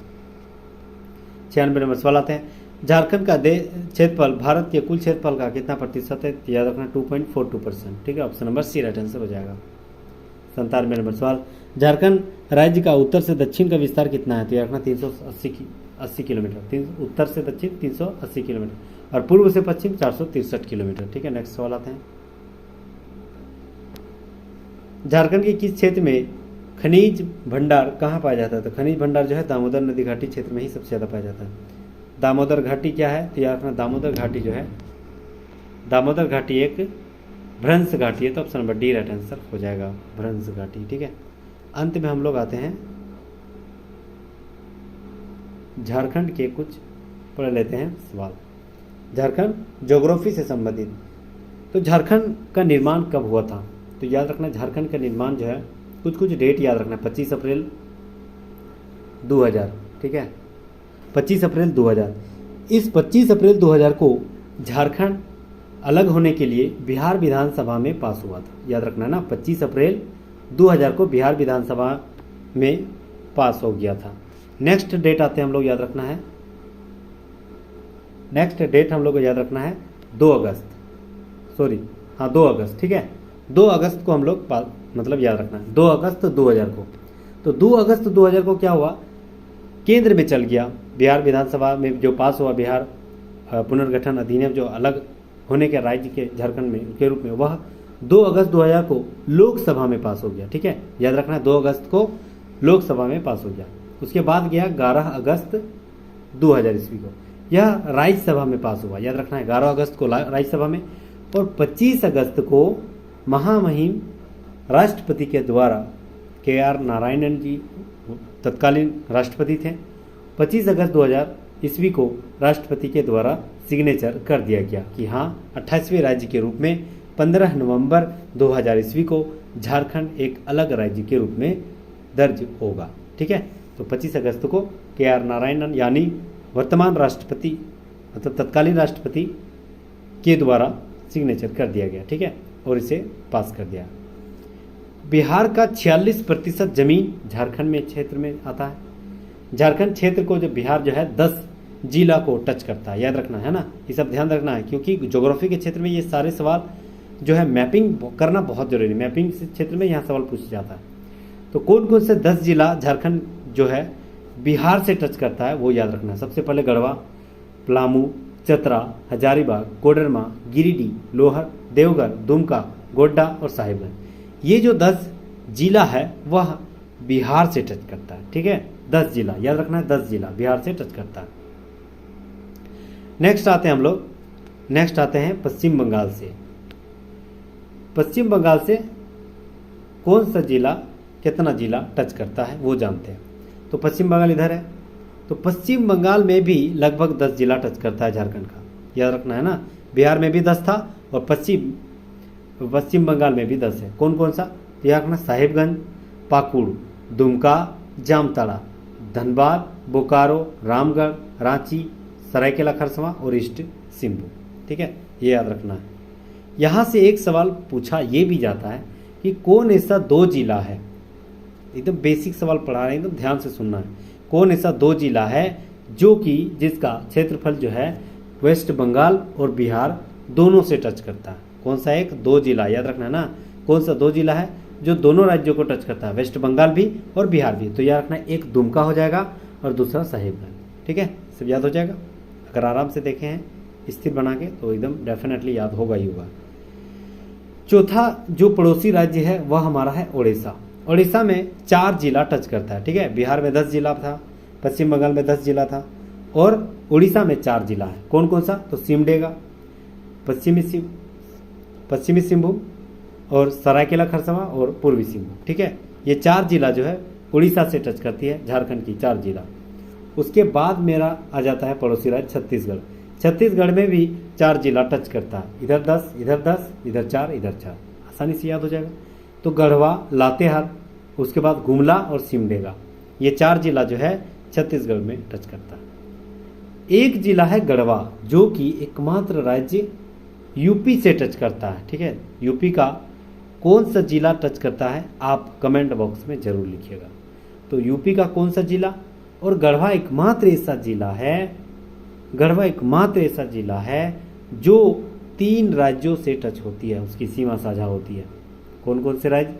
96 नंबर सवाल आते हैं, झारखंड का क्षेत्रफल भारत के कुल क्षेत्रफल का कितना प्रतिशत है? तो याद रखना 2.42%, ठीक है। Option number C right answer हो जाएगा। 97 नंबर सवाल, झारखंड राज्य का उत्तर से दक्षिण का विस्तार कितना है? तो याद रखना 380 किलोमीटर। उत्तर से दक्षिण 380 किलोमीटर और पूर्व से पश्चिम 463 किलोमीटर, ठीक है। नेक्स्ट सवाल आते हैं, झारखंड के किस क्षेत्र में खनिज भंडार कहाँ पाया जाता है? तो खनिज भंडार जो है दामोदर नदी घाटी क्षेत्र में ही सबसे ज़्यादा पाया जाता है। दामोदर घाटी क्या है? तो याद रखना दामोदर घाटी जो है, दामोदर घाटी एक भ्रंश घाटी है, तो option number D right answer हो जाएगा, भ्रंश घाटी, ठीक है। अंत में हम लोग आते हैं झारखंड के कुछ पढ़ लेते हैं सवाल। झारखंड ज्योग्राफी से संबंधित, तो झारखंड का निर्माण कब हुआ था? तो याद रखना झारखंड का निर्माण जो है, कुछ डेट याद रखना, 25 अप्रैल 2000, ठीक है। 25 अप्रैल 2000। इस 25 अप्रैल 2000 को झारखंड अलग होने के लिए बिहार विधानसभा में पास हुआ था। याद रखना ना, 25 अप्रैल 2000 को बिहार विधानसभा में पास हो गया था। नेक्स्ट डेट आते हैं हम लोग, याद रखना है, नेक्स्ट डेट हम लोग को याद रखना है 2 अगस्त, सॉरी हाँ 2 अगस्त, ठीक है। 2 अगस्त को हम लोग मतलब याद रखना है 2 अगस्त 2000 को। तो 2 अगस्त 2000 को क्या हुआ, केंद्र में चल गया बिहार विधानसभा में जो पास हुआ बिहार पुनर्गठन अधिनियम, जो अलग होने के राज्य के झारखंड में के रूप में, वह 2 अगस्त 2000 को लोकसभा में पास हो गया, ठीक है। याद रखना है 2 अगस्त को लोकसभा में पास हो गया। उसके बाद गया 11 अगस्त 2000 ईस्वी को, यह राज्यसभा में पास हुआ। याद रखना है 11 अगस्त को राज्यसभा में, और 25 अगस्त को महामहिम राष्ट्रपति के द्वारा, KR नारायणन जी तत्कालीन राष्ट्रपति थे, 25 अगस्त 2000 ईस्वी को राष्ट्रपति के द्वारा सिग्नेचर कर दिया गया कि हाँ 28वें राज्य के रूप में 15 नवंबर 2000 ईस्वी को झारखंड एक अलग राज्य के रूप में दर्ज होगा, ठीक है। तो 25 अगस्त को KR नारायणन यानी वर्तमान राष्ट्रपति मतलब तत्कालीन राष्ट्रपति के द्वारा सिग्नेचर कर दिया गया, ठीक है, और इसे पास कर दिया। बिहार का 46% जमीन झारखंड में क्षेत्र में आता है। झारखंड क्षेत्र को जो बिहार जो है 10 जिला को टच करता है, याद रखना है ना, ये सब ध्यान रखना है, क्योंकि ज्योग्राफी के क्षेत्र में ये सारे सवाल जो है मैपिंग करना बहुत जरूरी है। मैपिंग क्षेत्र में यहाँ सवाल पूछा जाता है। तो कौन कौन से 10 जिला झारखंड जो है बिहार से टच करता है वो याद रखना है। सबसे पहले गढ़वा, पलामू, चतरा, हजारीबाग, कोडरमा, गिरिडीह, लोहर, देवघर, दुमका, गोड्डा और साहिबगंज। ये जो 10 जिला है वह बिहार से टच करता है, ठीक है। 10 जिला याद रखना है, 10 जिला बिहार से टच करता है। नेक्स्ट आते हैं पश्चिम बंगाल से। पश्चिम बंगाल से कौन सा जिला कितना जिला टच करता है वो जानते हैं। तो पश्चिम बंगाल इधर है, तो पश्चिम बंगाल में भी लगभग 10 जिला टच करता है झारखंड का, याद रखना है ना। बिहार में भी 10 था और पश्चिम बंगाल में भी 10 है। कौन कौन सा? तो याद रखना साहिबगंज, पाकुड़, दुमका, जामताड़ा, धनबाद, बोकारो, रामगढ़, रांची, सरायकेला खरसावां और ईस्ट सिंहभूम, ठीक है, ये याद रखना है। यहाँ से एक सवाल पूछा ये भी जाता है कि कौन ऐसा 2 जिला है, एकदम बेसिक सवाल पढ़ा रहे हैं, एकदम ध्यान से सुनना है। कौन ऐसा 2 जिला है जो कि जिसका क्षेत्रफल जो है वेस्ट बंगाल और बिहार दोनों से टच करता है? कौन सा? एक 2 जिला याद रखना है ना, कौन सा 2 जिला है जो दोनों राज्यों को टच करता है, वेस्ट बंगाल भी और बिहार भी? तो याद रखना है, एक दुमका हो जाएगा और दूसरा साहिबगंज, ठीक है, सब याद हो जाएगा। अगर आराम से देखे हैं स्थिर बना के तो एकदम डेफिनेटली याद होगा ही होगा। चौथा जो पड़ोसी राज्य है वह हमारा है उड़ीसा। उड़ीसा में 4 जिला टच करता है, ठीक है। बिहार में 10 जिला था, पश्चिम बंगाल में 10 जिला था और उड़ीसा में 4 जिला है। कौन कौन सा? तो सिमडेगा, पश्चिमी सिंहभूम और सरायकेला खरसावां और पूर्वी सिंहभूम, ठीक है। ये 4 जिला जो है उड़ीसा से टच करती है झारखंड की 4 जिला। उसके बाद मेरा आ जाता है पड़ोसी राज्य छत्तीसगढ़। छत्तीसगढ़ में भी 4 जिला टच करता है, इधर 10, इधर 10, इधर 4, इधर 4, आसानी से याद हो जाएगा। तो गढ़वा, लातेहार, उसके बाद गुमला और सिमडेगा, ये 4 जिला जो है छत्तीसगढ़ में टच करता है। एक जिला है गढ़वा जो कि एकमात्र राज्य यूपी से टच करता है, ठीक है, यूपी का कौन सा जिला टच करता है आप कमेंट बॉक्स में जरूर लिखिएगा। तो यूपी का कौन सा जिला, और गढ़वा एकमात्र ऐसा जिला है, गढ़वा एकमात्र ऐसा जिला है जो 3 राज्यों से टच होती है, उसकी सीमा साझा होती है। कौन कौन से राज्य,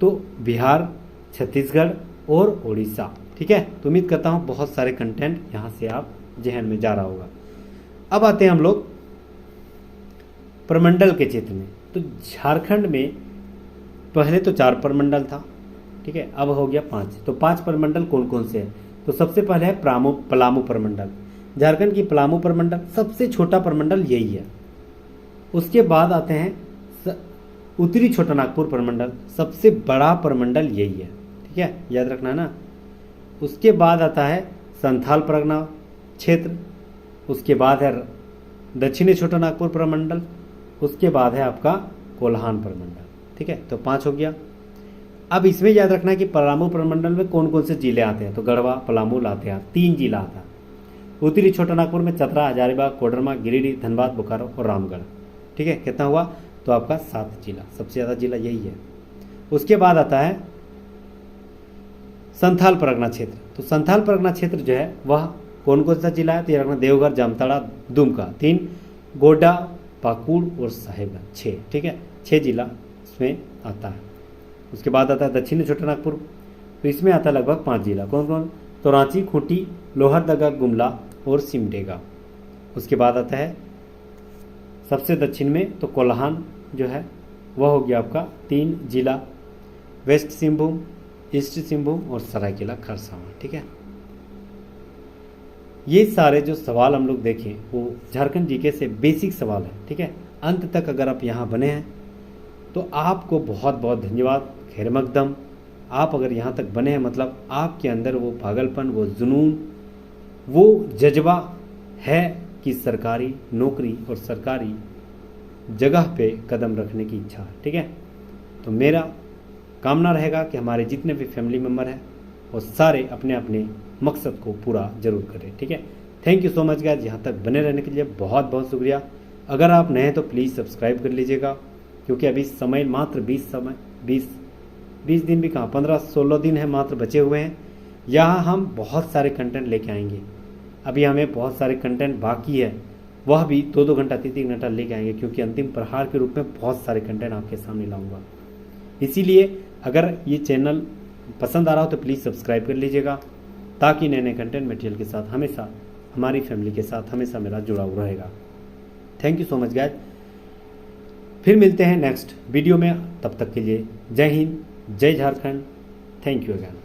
तो बिहार, छत्तीसगढ़ और उड़ीसा, ठीक है। तो उम्मीद करता हूँ बहुत सारे कंटेंट यहाँ से आप जहन में जा रहा होगा। अब आते हैं हम लोग प्रमंडल के क्षेत्र में। तो झारखंड में पहले तो 4 प्रमंडल था, ठीक है, अब हो गया 5। तो 5 प्रमंडल कौन कौन से हैं, तो सबसे पहले है पलामू प्रमंडल। झारखंड की पलामू प्रमंडल सबसे छोटा प्रमंडल यही है। उसके बाद आते हैं उत्तरी छोटानागपुर प्रमंडल, सबसे बड़ा प्रमंडल यही है, ठीक है, याद रखना ना। उसके बाद आता है संथाल परगना क्षेत्र, उसके बाद है दक्षिणी छोटानागपुर प्रमंडल, उसके बाद है आपका कोल्हान प्रमंडल, ठीक है। तो 5 हो गया। अब इसमें याद रखना है कि पलामू प्रमंडल में कौन कौन से जिले आते हैं, तो गढ़वा, पलामू, लातेहार, 3 जिला आता है। उत्तरी छोटानागपुर में चतरा, हजारीबाग, कोडरमा, गिरिडीह, धनबाद, बोकारो और रामगढ़, ठीक है। कितना हुआ, तो आपका 7 जिला, सबसे ज़्यादा जिला यही है। उसके बाद आता है संथाल परगना क्षेत्र। तो संथाल परगना क्षेत्र जो है वह कौन कौन सा जिला है, तो ये रखना देवघर, जामताड़ा, दुमका 3, गोड्डा, पाकुड़ और साहेबगंज 6, ठीक है, 6 जिला इसमें आता है। उसके बाद आता है दक्षिणी छोटानागपुर, तो इसमें आता है लगभग 5 जिला। कौन कौन, तो रांची, खूंटी, लोहरदगा, गुमला और सिमडेगा। उसके बाद आता है सबसे दक्षिण में तो कोल्हान जो है वह हो गया आपका 3 जिला, वेस्ट सिंहभूम, ईस्ट सिंहभूम और सरायकेला खरसावां, ठीक है। ये सारे जो सवाल हम लोग देखें वो झारखंड जीके से बेसिक सवाल है, ठीक है। अंत तक अगर आप यहाँ बने हैं तो आपको बहुत बहुत धन्यवाद, खैर मकदम। आप अगर यहाँ तक बने हैं मतलब आपके अंदर वो पागलपन, वो जुनून, वो जज्बा है कि सरकारी नौकरी और सरकारी जगह पे कदम रखने की इच्छा है, ठीक है। तो मेरा कामना रहेगा कि हमारे जितने भी फैमिली मेम्बर हैं वो सारे अपने अपने मकसद को पूरा जरूर करें, ठीक है। Thank you so much guys, यहाँ तक बने रहने के लिए बहुत बहुत शुक्रिया। अगर आप नए हैं तो प्लीज़ सब्सक्राइब कर लीजिएगा, क्योंकि अभी समय मात्र 20 दिन भी कहाँ, 15-16 दिन है मात्र बचे हुए हैं। यहाँ हम बहुत सारे कंटेंट लेके आएंगे। अभी हमें बहुत सारे कंटेंट बाकी है, वह भी 2-2 घंटा 3-3 घंटा लेके आएंगे, क्योंकि अंतिम प्रहार के रूप में बहुत सारे कंटेंट आपके सामने लाऊंगा। इसीलिए अगर ये चैनल पसंद आ रहा हो तो प्लीज़ सब्सक्राइब कर लीजिएगा, ताकि नए नए कंटेंट मटेरियल के साथ हमेशा हमारी फैमिली के साथ हमेशा मेरा जुड़ाव रहेगा। Thank you so much guys, फिर मिलते हैं नेक्स्ट वीडियो में, तब तक के लिए जय हिंद, जय झारखंड, थैंक यू अगैन।